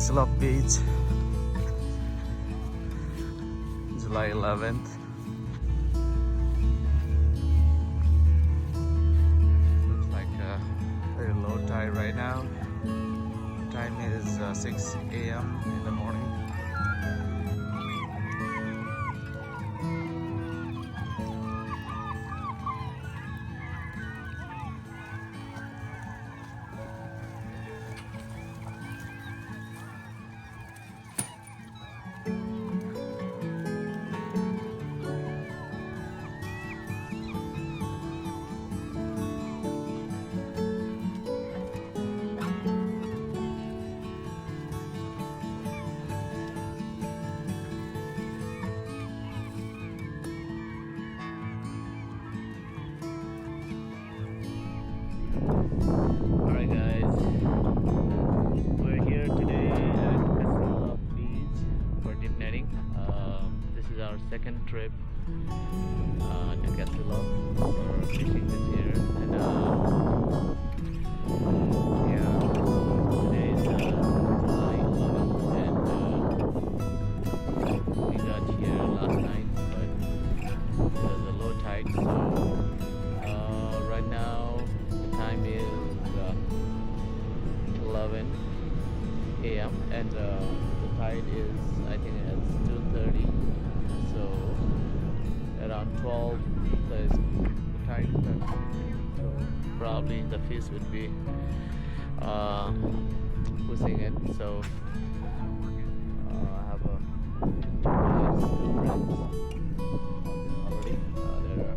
Castle of Beach, July 11th. Looks like a very low tide right now. Time is 6 a.m. in the morning. Alright guys, we're here today at Castle of Beach for deep netting. This is our second trip to Castle for fishing this year, and yeah, today is July 11th, and we got here last night, but it was a low tide, so right now the time is 11 a.m. and the tide is, I think it's 2:30, so around 12 the tide starts, so probably the fish would be pushing it. So I have two friends already there.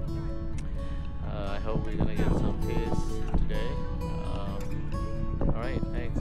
I hope we're gonna get some fish today. Alright, thanks.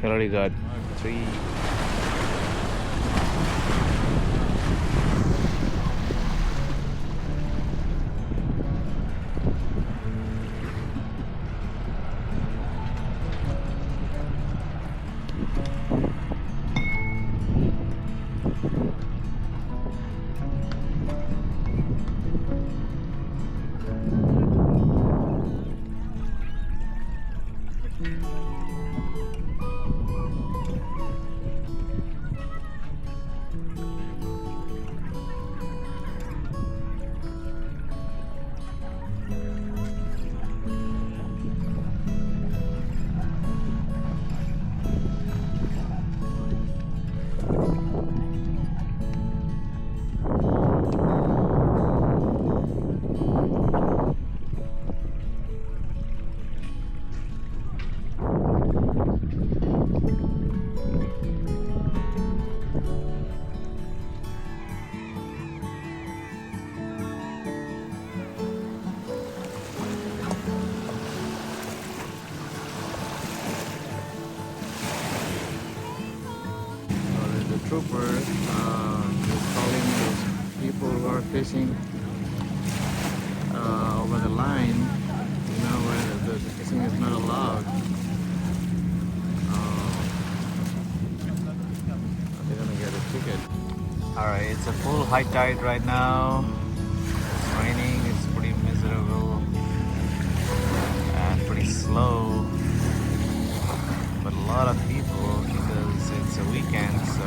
I already got 3. The trooper is calling those people who are fishing over the line, you know, where the fishing is not allowed. They're gonna get a ticket. Alright, it's a full high tide right now. It's raining, it's pretty miserable and pretty slow. But a lot of people because it's a weekend, so